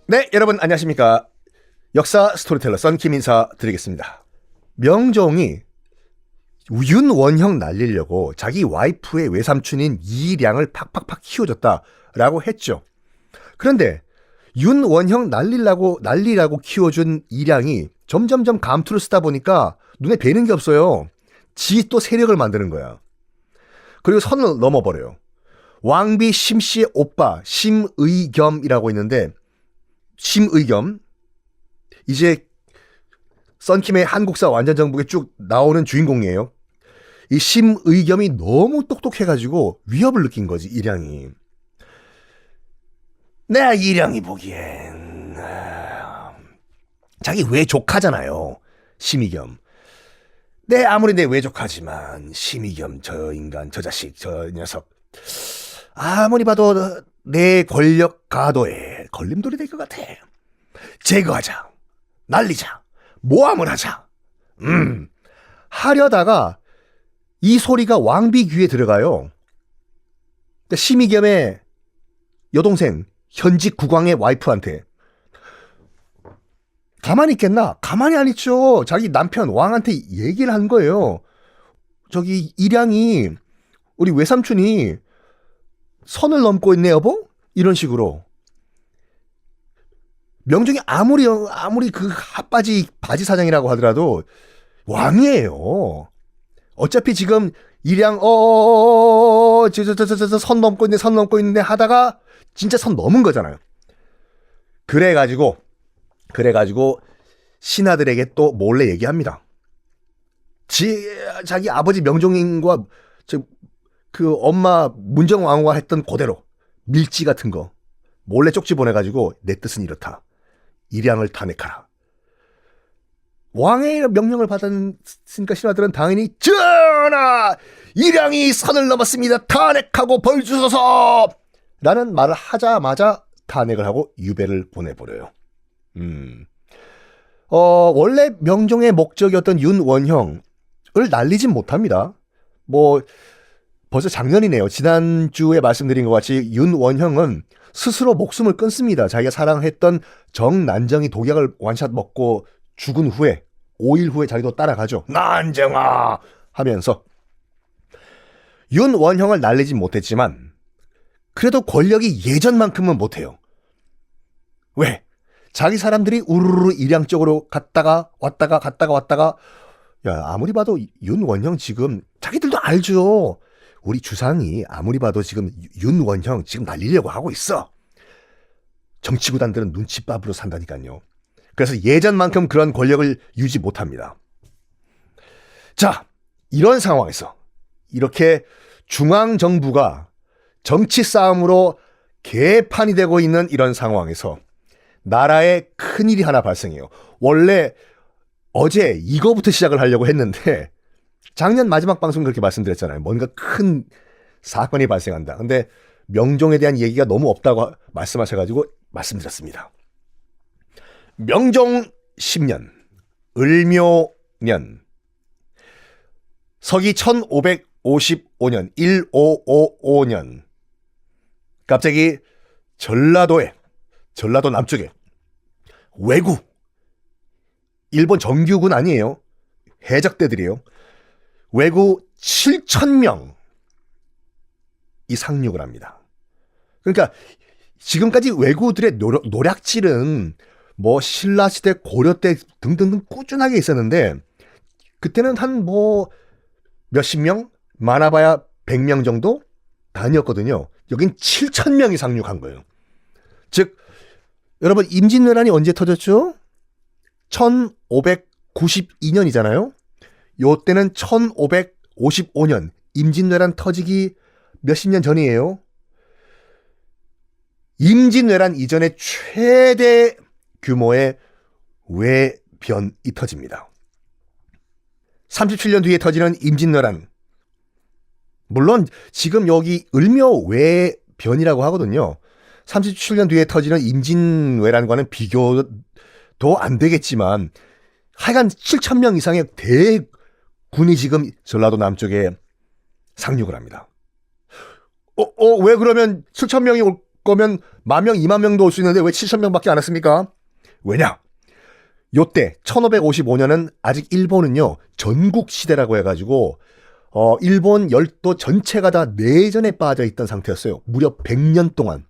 네, 여러분 안녕하십니까. 역사 스토리텔러 썬킴 인사드리겠습니다. 명종이 윤원형 날리려고 자기 와이프의 외삼촌인 이량을 팍팍팍 키워줬다라고 했죠. 그런데 윤원형 날리라고 키워준 이량이 점점점 감투를 쓰다 보니까 눈에 뵈는 게 없어요. 지 또 세력을 만드는 거야. 그리고 선을 넘어버려요. 왕비 심씨의 오빠 심의겸이라고 있는데, 심의겸, 이제 썬킴의 한국사 완전정복에 쭉 나오는 주인공이에요. 이 심의겸이 너무 똑똑해가지고 위협을 느낀 거지, 이량이. 내가 이량이 보기엔 자기 외조카잖아요, 심의겸. 아무리 내 외조카지만 심의겸 저 인간, 저 자식, 저 녀석 아무리 봐도 내 권력 가도에 걸림돌이 될 것 같아. 제거하자, 날리자, 모함을 하자. 하려다가 이 소리가 왕비 귀에 들어가요. 심의겸의 여동생 현직 국왕의 와이프한테. 가만히 있겠나? 가만히 안 있죠. 자기 남편 왕한테 얘기를 한 거예요. 저기 이량이, 우리 외삼촌이 선을 넘고 있네 여보? 이런 식으로. 명종이 아무리 그 핫바지 바지 사장이라고 하더라도 왕이에요. 어차피 지금 이량 선 넘고 있네 하다가 진짜 선 넘은 거잖아요. 그래가지고 신하들에게 또 몰래 얘기합니다. 자기 아버지 명종인과 그 엄마 문정왕후가 했던 그대로 밀지 같은 거 몰래 쪽지 보내가지고 내 뜻은 이렇다. 이량을 탄핵하라. 왕의 명령을 받았으니까 신하들은 당연히 전하! 이량이 선을 넘었습니다. 탄핵하고 벌 주소서! 라는 말을 하자마자 탄핵을 하고 유배를 보내버려요. 원래 명종의 목적이었던 윤원형을 날리진 못합니다. 벌써 작년이네요. 지난주에 말씀드린 것 같이 윤원형은 스스로 목숨을 끊습니다. 자기가 사랑했던 정난정이 독약을 원샷 먹고 죽은 후에 5일 후에 자기도 따라가죠. 난정아! 하면서. 윤원형을 날리진 못했지만 그래도 권력이 예전만큼은 못해요. 왜? 자기 사람들이 우르르 일양 쪽으로 갔다가 왔다가 야, 아무리 봐도 윤원형 지금 자기들도 알죠. 우리 주상이 아무리 봐도 지금 윤원형 지금 날리려고 하고 있어. 정치구단들은 눈칫밥으로 산다니까요. 그래서 예전만큼 그런 권력을 유지 못합니다. 자, 이런 상황에서 이렇게 중앙정부가 정치 싸움으로 개판이 되고 있는 이런 상황에서 나라에 큰일이 하나 발생해요. 원래 어제 이거부터 시작을 하려고 했는데 작년 마지막 방송 그렇게 말씀드렸잖아요. 뭔가 큰 사건이 발생한다. 근데 명종에 대한 얘기가 너무 없다고 말씀하셔가지고 말씀드렸습니다. 명종 10년 을묘년 서기 1555년 1555년 갑자기 전라도 남쪽에 왜구, 일본 정규군 아니에요. 해적대들이에요. 왜구 7,000명이 상륙을 합니다. 그러니까 지금까지 왜구들의 노략질은 신라시대, 고려때 등등등 꾸준하게 있었는데 그때는 한 몇십 명? 많아봐야 100명 정도? 아니었거든요. 여긴 7,000명이 상륙한 거예요. 즉 여러분 임진왜란이 언제 터졌죠? 1592년이잖아요. 요때는 1555년 임진왜란 터지기 몇십 년 전이에요. 임진왜란 이전에 최대 규모의 외변이 터집니다. 37년 뒤에 터지는 임진왜란. 물론 지금 여기 을묘 외변이라고 하거든요. 37년 뒤에 터지는 임진왜란과는 비교도 안 되겠지만 하여간 7,000명 이상의 대군이 지금 전라도 남쪽에 상륙을 합니다. 왜 그러면 7,000명이 거면 10,000명, 20,000명도 올 수 있는데 왜 7,000명밖에 안 했습니까? 왜냐? 요때 1555년은 아직 일본은요 전국 시대라고 해가지고 일본 열도 전체가 다 내전에 빠져 있던 상태였어요. 무려 100년 동안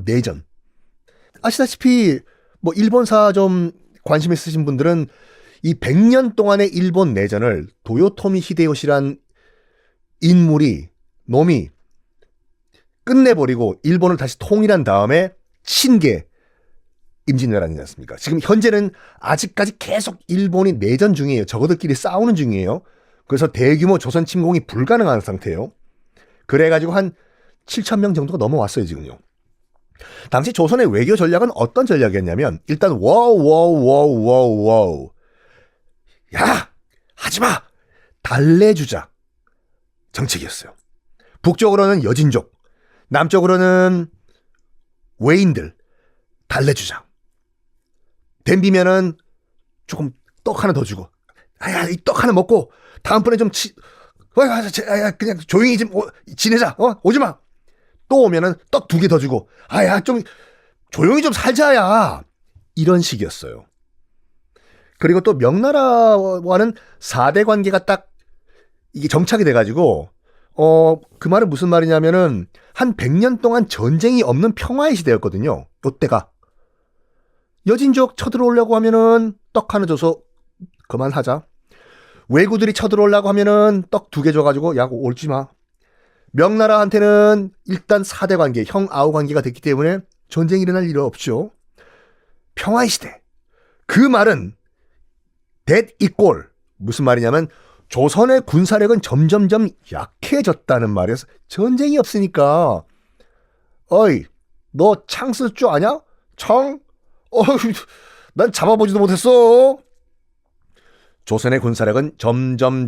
내전. 아시다시피 뭐 일본사 좀 관심 있으신 분들은 이 100년 동안의 일본 내전을 도요토미 히데요시란 놈이 끝내버리고 일본을 다시 통일한 다음에 친 게 임진왜란이지 않습니까? 지금 현재는 아직까지 계속 일본이 내전 중이에요. 저거들끼리 싸우는 중이에요. 그래서 대규모 조선 침공이 불가능한 상태예요. 그래가지고 한 7,000명 정도가 넘어왔어요, 지금요. 당시 조선의 외교 전략은 어떤 전략이었냐면 일단 워우 야 하지마 달래주자 정책이었어요. 북쪽으로는 여진족, 남쪽으로는 외인들 달래주자. 댐비면은 조금 떡 하나 더 주고, 이 떡 하나 먹고 다음번에 좀 그냥 조용히 좀 지내자. 오지 마. 또 오면은 떡 2개 더 주고, 좀 조용히 좀 살자야. 이런 식이었어요. 그리고 또 명나라와는 4대 관계가 딱 이게 정착이 돼가지고, 그 말은 무슨 말이냐면은 한 100년 동안 전쟁이 없는 평화의 시대였거든요. 요때가. 여진족 쳐들어오려고 하면은 떡 하나 줘서 그만하자. 왜구들이 쳐들어오려고 하면은 떡 2개 줘가지고 야 올지 마. 명나라한테는 일단 4대 관계, 형 아우 관계가 됐기 때문에 전쟁이 일어날 일은 없죠. 평화의 시대. 그 말은 that equal 무슨 말이냐면 조선의 군사력은 점점점 약해졌다는 말이어서 전쟁이 없으니까 어이 너 창 쓸 줄 아냐? 창? 난 잡아보지도 못했어. 조선의 군사력은 점점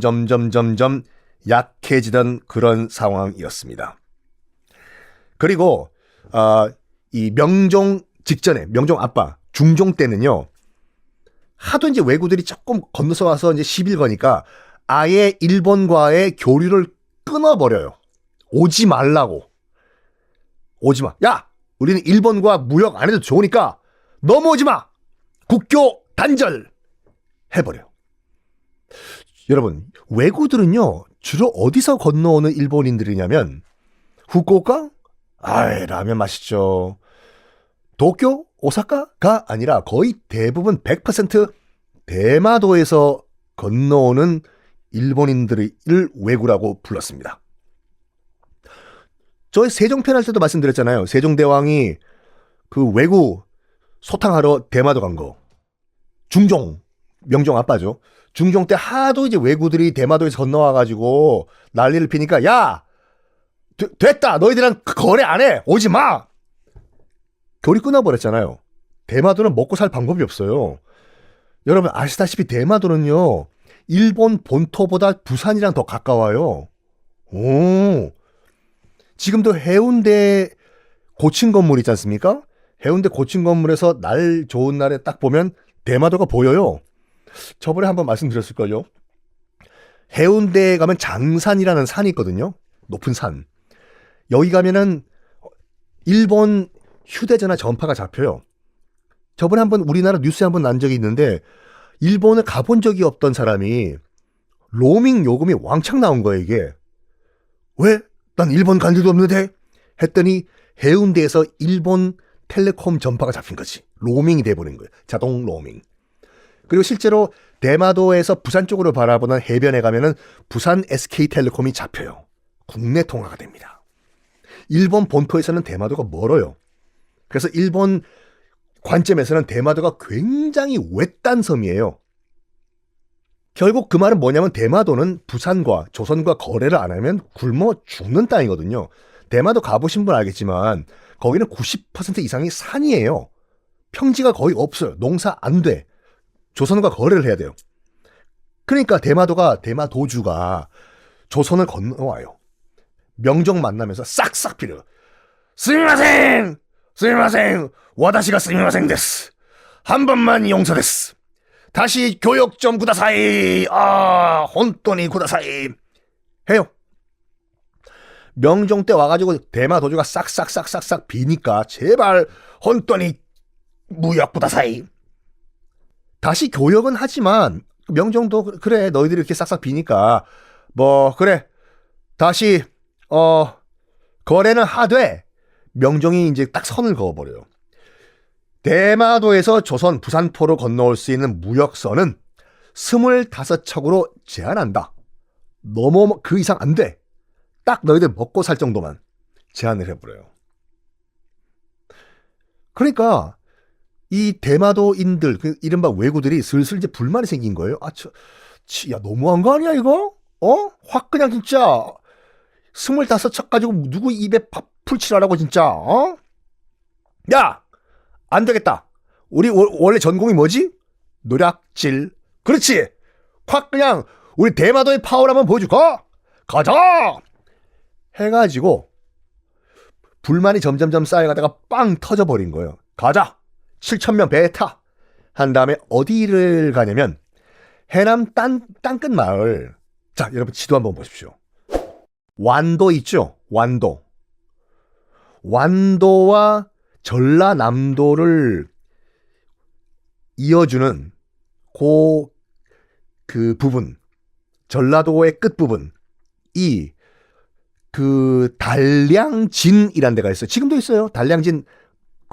약해지던 그런 상황이었습니다. 그리고 이 명종 직전에 명종 아빠 중종 때는요 하도 이제 왜구들이 조금 건너서 와서 이제 시비를 거니까 아예 일본과의 교류를 끊어버려요. 오지 말라고. 오지 마. 야 우리는 일본과 무역 안 해도 좋으니까 넘어오지 마. 국교 단절 해버려. 여러분 왜구들은요 주로 어디서 건너오는 일본인들이냐면 후쿠오카? 라면 맛있죠. 도쿄? 오사카가 아니라 거의 대부분 100% 대마도에서 건너오는 일본인들을 왜구라고 불렀습니다. 저희 세종편 할 때도 말씀드렸잖아요. 세종대왕이 그 왜구 소탕하러 대마도 간 거. 중종, 명종 아빠죠. 중종 때 하도 이제 왜구들이 대마도에서 건너와가지고 난리를 피니까 야! 됐다! 너희들이랑 거래 안 해! 오지 마! 교리 끊어버렸잖아요. 대마도는 먹고 살 방법이 없어요. 여러분 아시다시피 대마도는요 일본 본토보다 부산이랑 더 가까워요. 지금도 해운대 고층 건물 있지 않습니까? 해운대 고층 건물에서 날 좋은 날에 딱 보면 대마도가 보여요. 저번에 한번 말씀드렸을걸요. 해운대에 가면 장산이라는 산이 있거든요. 높은 산. 여기 가면은 일본 휴대전화 전파가 잡혀요. 저번에 한번 우리나라 뉴스에 한번 난 적이 있는데 일본을 가본 적이 없던 사람이 로밍 요금이 왕창 나온 거예요, 이게. 왜? 난 일본 간 일도 없는데? 했더니 해운대에서 일본 텔레콤 전파가 잡힌 거지. 로밍이 돼버린 거예요. 자동 로밍. 그리고 실제로 대마도에서 부산 쪽으로 바라보는 해변에 가면은 부산 SK텔레콤이 잡혀요. 국내 통화가 됩니다. 일본 본토에서는 대마도가 멀어요. 그래서 일본 관점에서는 대마도가 굉장히 외딴 섬이에요. 결국 그 말은 뭐냐면 대마도는 부산과 조선과 거래를 안 하면 굶어 죽는 땅이거든요. 대마도 가보신 분 알겠지만 거기는 90% 이상이 산이에요. 평지가 거의 없어요. 농사 안 돼. 조선과 거래를 해야 돼요. 그러니까 대마도주가 조선을 건너와요. 명종 만나면서 싹싹 빌어요. 스미마생! 스미마생! 와다시가 스미마생 데스. 한 번만 용서 데스. 다시 교육 좀 구다사이. 혼돈이 구다사이. 해요. 명종 때 와가지고 대마 도주가 싹싹싹싹싹 비니까 제발 혼돈이 무역부다사이. 다시 교역은 하지만 명종도 그래 너희들이 이렇게 싹싹 비니까 뭐 그래 다시 거래는 하되 명종이 이제 딱 선을 그어버려요. 대마도에서 조선 부산포로 건너올 수 있는 무역선은 25척으로 제한한다. 너무 그 이상 안 돼. 딱 너희들 먹고 살 정도만 제한을 해버려요. 그러니까 이 대마도인들, 그 이른바 왜구들이 슬슬 이제 불만이 생긴 거예요. 야 너무한 거 아니야 이거? 확 그냥 진짜 25척 가지고 누구 입에 밥풀 칠하라고 진짜. 야! 안 되겠다. 우리 원래 전공이 뭐지? 노략질. 그렇지. 확 그냥 우리 대마도의 파워를 한번 보여줄까? 가자! 해가지고 불만이 점점점 쌓여가다가 빵 터져버린 거예요. 가자! 7,000명 배에 타! 한 다음에 어디를 가냐면 해남 땅끝 마을. 자, 여러분 지도 한번 보십시오. 완도 있죠? 완도. 완도와 전라남도를 이어주는 그 부분, 전라도의 끝부분, 그 달량진이라는 데가 있어요. 지금도 있어요. 달량진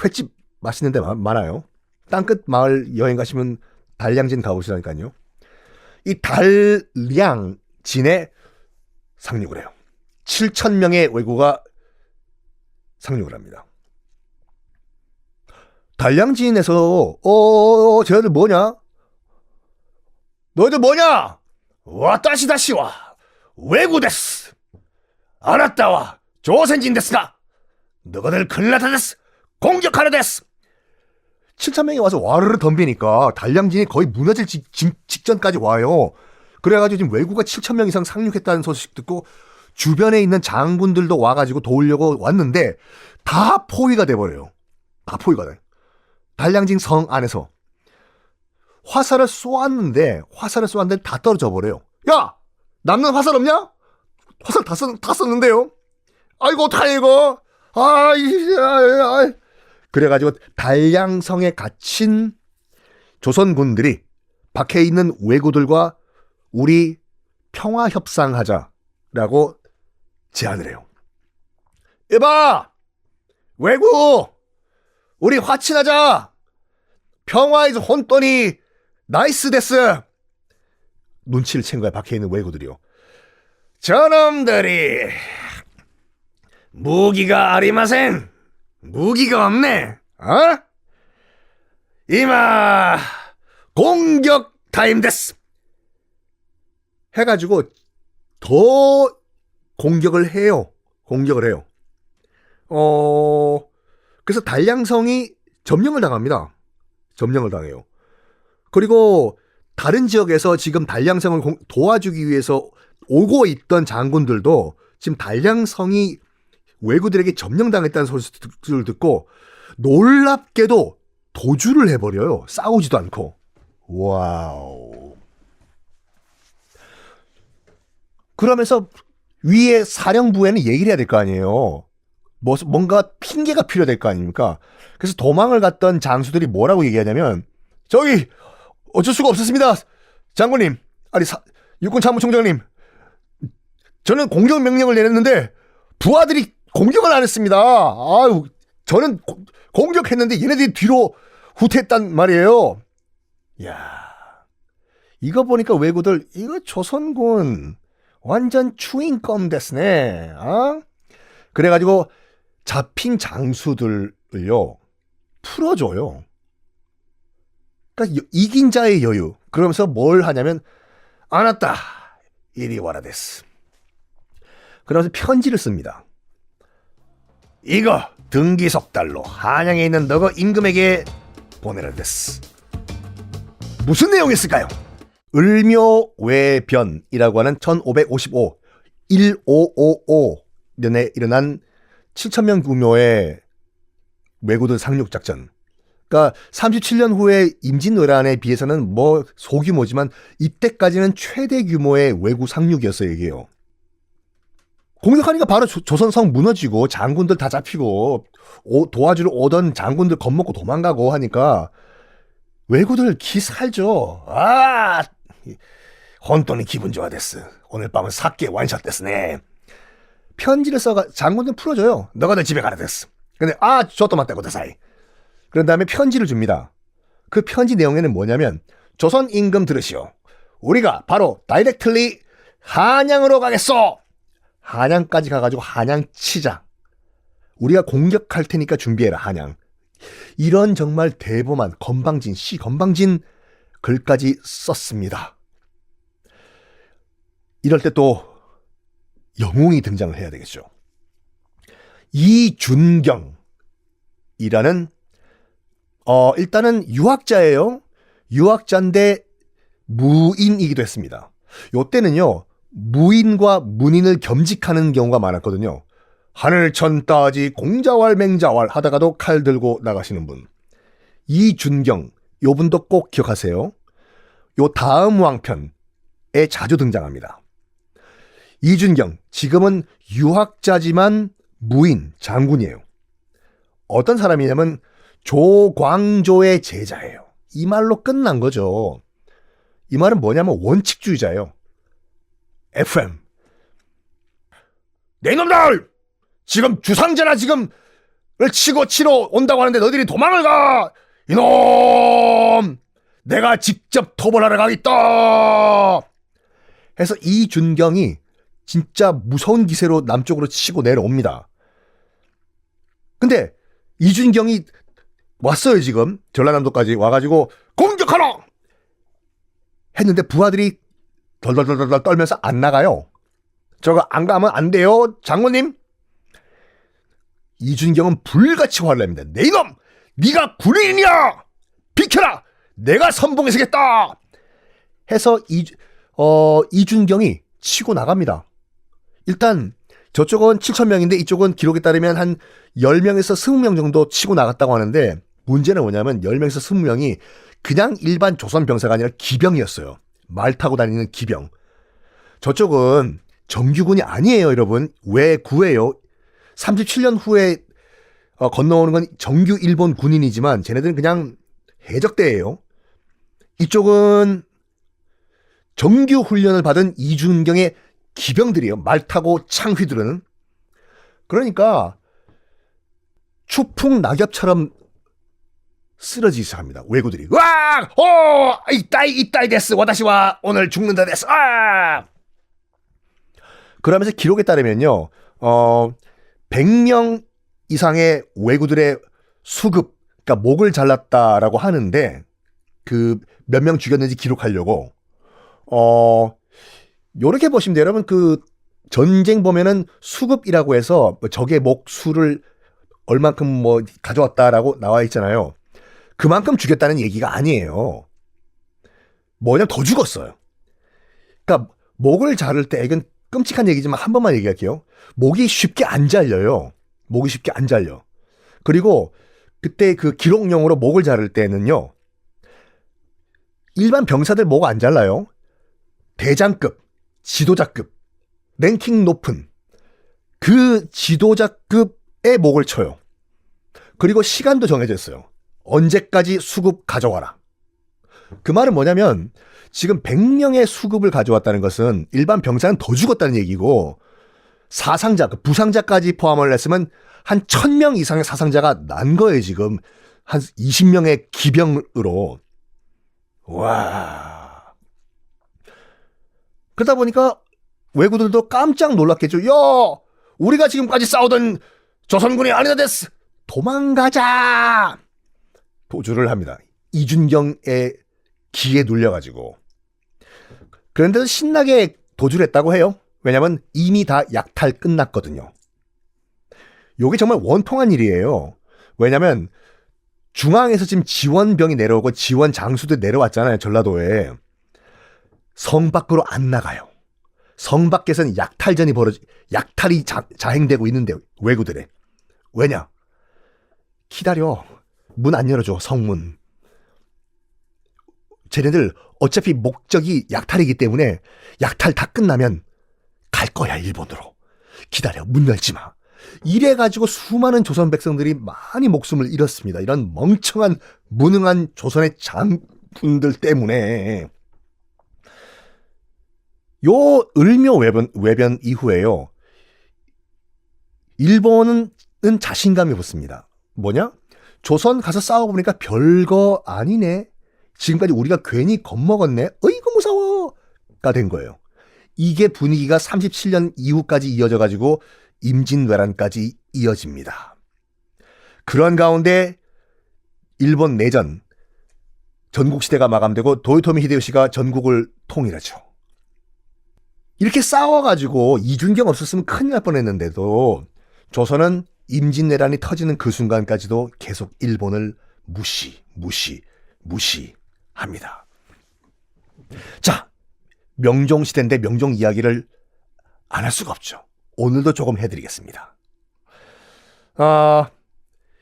횟집 맛있는 데 많아요. 땅끝 마을 여행 가시면 달량진 가보시라니까요. 이 달량진에 상륙을 해요. 7,000명의 왜구가 상륙을 합니다. 달량진에서 쟤들 뭐냐? 너희들 뭐냐? 와다시다시와 왜구데스. 알았다와 조선진 데스가 너희들 큰일났다 데스. 공격하려 데스. 7,000명이 와서 와르르 덤비니까 달량진이 거의 무너질 직전까지 와요. 그래가지고 지금 왜구가 7,000명 이상 상륙했다는 소식 듣고 주변에 있는 장군들도 와가지고 도우려고 왔는데 다 포위가 돼버려요. 다 포위가 돼. 달량진 성 안에서 화살을 쏘았는데 다 떨어져 버려요. 야! 남는 화살 없냐? 화살 다 썼는데요. 아이고 어떡하냐 이거. 그래가지고 달량성에 갇힌 조선군들이 밖에 있는 왜구들과 우리 평화협상하자라고 제안을 해요. 이봐! 왜구! 우리 화친하자! 평화에서 혼돈이 나이스 데스! 눈치를 챈 거야, 밖에 있는 왜구들이요. 저놈들이 무기가 아리마센! 무기가 없네! 이마 공격 타임 데스! 해가지고 더 공격을 해요. 그래서 달량성이 점령을 당합니다. 점령을 당해요. 그리고 다른 지역에서 지금 달량성을 도와주기 위해서 오고 있던 장군들도 지금 달량성이 왜구들에게 점령당했다는 소식을 듣고 놀랍게도 도주를 해버려요. 싸우지도 않고. 와우. 그러면서 위에 사령부에는 얘기를 해야 될 거 아니에요. 뭔가 핑계가 필요될 거 아닙니까? 그래서 도망을 갔던 장수들이 뭐라고 얘기하냐면 저기 어쩔 수가 없었습니다. 장군님, 아니 육군참모총장님, 저는 공격 명령을 내렸는데 부하들이 공격을 안 했습니다. 아유, 저는 공격했는데 얘네들이 뒤로 후퇴했단 말이에요. 야, 이거 보니까 왜구들 이거 조선군 완전 추인껌 됐네. 그래가지고 잡힌 장수들을요 풀어줘요. 그러니까 이긴 자의 여유. 그러면서 뭘 하냐면 알았다, 이리 와라 데스. 그러면서 편지를 씁니다. 이거 등기속달로 한양에 있는 너거 임금에게 보내라 데스. 무슨 내용이었을까요? 을묘외변이라고 하는 1555년에 일어난 7,000명 규모의 왜구들 상륙작전. 그러니까 37년 후에 임진왜란에 비해서는 뭐 소규모지만 이때까지는 최대 규모의 왜구 상륙이었어요, 이게요. 공격하니까 바로 조선성 무너지고 장군들 다 잡히고 도와주러 오던 장군들 겁먹고 도망가고 하니까 왜구들 기살죠. 아, 혼돈이 기분 좋아 됐어. 오늘 밤은 사케 완샷 됐으네. 편지를 써가 장군들 풀어줘요. 너가 내 집에 가라 됐어. 근데 저도 맞다고 다사이. 그런 다음에 편지를 줍니다. 그 편지 내용에는 뭐냐면 조선 임금 들으시오. 우리가 바로 다이렉틀리 한양으로 가겠소. 한양까지 가가지고 한양 치자. 우리가 공격할 테니까 준비해라 한양. 이런 정말 대범한 건방진 건방진 글까지 썼습니다. 이럴 때 또 영웅이 등장을 해야 되겠죠. 이준경이라는 일단은 유학자예요. 유학자인데 무인이기도 했습니다. 요때는요 무인과 문인을 겸직하는 경우가 많았거든요. 하늘천 따지 공자왈 맹자왈 하다가도 칼 들고 나가시는 분. 이준경, 요 분도 꼭 기억하세요. 요 다음 왕편에 자주 등장합니다. 이준경, 지금은 유학자지만 무인 장군이에요. 어떤 사람이냐면 조광조의 제자예요. 이 말로 끝난 거죠. 이 말은 뭐냐면 원칙주의자예요. FM. 내 놈들! 지금 주상제나 지금을 치러 온다고 하는데 너희들이 도망을 가! 이놈! 내가 직접 토벌하러 가겠다! 해서 이준경이 진짜 무서운 기세로 남쪽으로 치고 내려옵니다. 근데 이준경이 왔어요 지금. 전라남도까지 와가지고 공격하라! 했는데 부하들이 덜덜덜덜 떨면서 안 나가요. 저거 안 가면 안 돼요 장군님. 이준경은 불같이 화를 냅니다. 내 이놈! 네가 군인이냐! 비켜라! 내가 선봉해서겠다! 해서 이준경이 치고 나갑니다. 일단 저쪽은 7,000명인데 이쪽은 기록에 따르면 한 10명에서 20명 정도 치고 나갔다고 하는데 문제는 뭐냐면 10명에서 20명이 그냥 일반 조선 병사가 아니라 기병이었어요. 말 타고 다니는 기병. 저쪽은 정규군이 아니에요 여러분. 왜 구해요? 37년 후에 건너오는 건 정규 일본 군인이지만 쟤네들은 그냥 해적대예요. 이쪽은 정규 훈련을 받은 이준경의 기병들이에요. 말 타고 창 휘두르는. 그러니까 추풍 낙엽처럼 쓰러지기 시작합니다. 왜구들이. 와! 이따이 데스. 와다시와 오늘 죽는다 데스. 그러면서 기록에 따르면요. 100명 이상의 왜구들의 수급, 그러니까 목을 잘랐다라고 하는데 그 몇 명 죽였는지 기록하려고 요렇게 보시면 돼요. 여러분 그 전쟁 보면은 수급이라고 해서 적의 목 수를 얼만큼 뭐 가져왔다라고 나와 있잖아요. 그만큼 죽였다는 얘기가 아니에요. 뭐냐면 더 죽었어요. 그러니까 목을 자를 때 이건 끔찍한 얘기지만 한 번만 얘기할게요. 목이 쉽게 안 잘려요. 목이 쉽게 안 잘려. 그리고 그때 그 기록용으로 목을 자를 때는요. 일반 병사들 목 안 잘라요. 대장급, 지도자급, 랭킹 높은 그 지도자급의 목을 쳐요. 그리고 시간도 정해져 있어요. 언제까지 수급 가져와라. 그 말은 뭐냐면 지금 100명의 수급을 가져왔다는 것은 일반 병사는 더 죽었다는 얘기고 사상자, 부상자까지 포함을 했으면 한 1000명 이상의 사상자가 난 거예요. 지금 한 20명의 기병으로. 와. 그러다 보니까 왜구들도 깜짝 놀랐겠죠. 야, 우리가 지금까지 싸우던 조선군이 아니다 됐어. 도망가자. 도주를 합니다. 이준경의 기에 눌려가지고. 그런데도 신나게 도주를 했다고 해요. 왜냐면 이미 다 약탈 끝났거든요. 요게 정말 원통한 일이에요. 왜냐면 중앙에서 지금 지원병이 내려오고 지원 장수도 내려왔잖아요. 전라도에. 성 밖으로 안 나가요. 성 밖에서는 약탈이 자행되고 있는데 왜구들에. 왜냐? 기다려. 문 안 열어줘. 성문. 쟤네들 어차피 목적이 약탈이기 때문에 약탈 다 끝나면 갈 거야 일본으로. 기다려, 문 열지 마. 이래가지고 수많은 조선 백성들이 많이 목숨을 잃었습니다. 이런 멍청한 무능한 조선의 장군들 때문에. 요 을묘 외변 이후에요, 일본은 자신감이 붙습니다. 뭐냐? 조선 가서 싸워보니까 별거 아니네. 지금까지 우리가 괜히 겁먹었네. 어이구 무서워가 된 거예요. 이게 분위기가 37년 이후까지 이어져가지고 임진왜란까지 이어집니다. 그런 가운데 일본 내전, 전국시대가 마감되고 도요토미 히데요시가 전국을 통일하죠. 이렇게 싸워가지고 이준경 없었으면 큰일 날 뻔했는데도 조선은 임진왜란이 터지는 그 순간까지도 계속 일본을 무시합니다. 자, 명종시대인데 명종 이야기를 안 할 수가 없죠. 오늘도 조금 해드리겠습니다.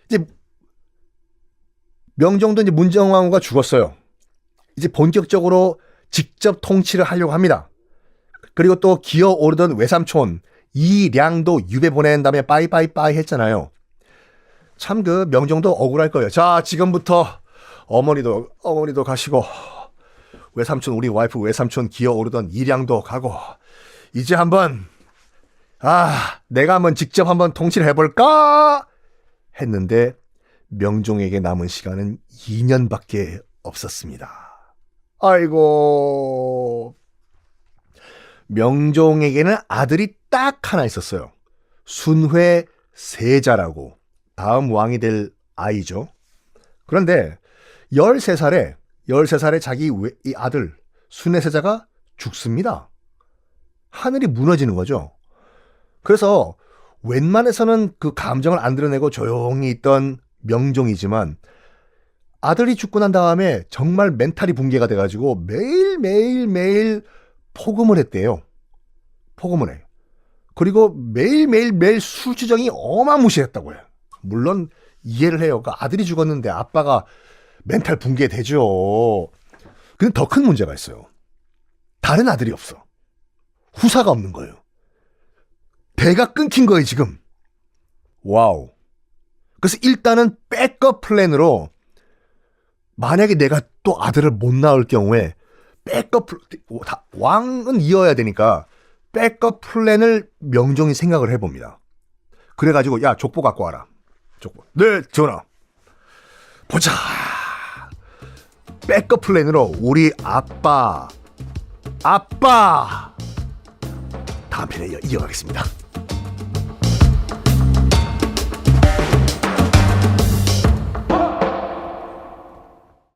이제 명종도 이제 문정왕후가 죽었어요. 이제 본격적으로 직접 통치를 하려고 합니다. 그리고 또 기어오르던 외삼촌 이량도 유배 보낸 다음에 빠이빠이빠이 했잖아요. 참 그 명종도 억울할 거예요. 자, 지금부터 어머니도 가시고 외삼촌, 우리 와이프 외삼촌 기어오르던 이량도 가고 이제 한번 내가 한번 직접 한번 통치를 해볼까 했는데 명종에게 남은 시간은 2년밖에 없었습니다. 아이고, 명종에게는 아들이 딱 하나 있었어요. 순회 세자라고, 다음 왕이 될 아이죠. 그런데 13살에 자기 이 아들 순회 세자가 죽습니다. 하늘이 무너지는 거죠. 그래서 웬만해서는 그 감정을 안 드러내고 조용히 있던 명종이지만 아들이 죽고 난 다음에 정말 멘탈이 붕괴가 돼가지고 매일 포금을 했대요. 포금을 해요. 그리고 매일 술주정이 어마무시했다고 해요. 물론 이해를 해요. 그러니까 아들이 죽었는데 아빠가 멘탈 붕괴되죠. 근데 더 큰 문제가 있어요. 다른 아들이 없어. 후사가 없는 거예요. 대가 끊긴 거예요, 지금. 와우. 그래서 일단은 백업 플랜으로 만약에 내가 또 아들을 못 낳을 경우에 왕은 이어야 되니까 백업 플랜을 명종이 생각을 해봅니다. 그래가지고 야, 족보 갖고 와라. 족보. 네, 전하. 보자. 백업 플랜으로 우리 아빠 다음 편에 이어가겠습니다.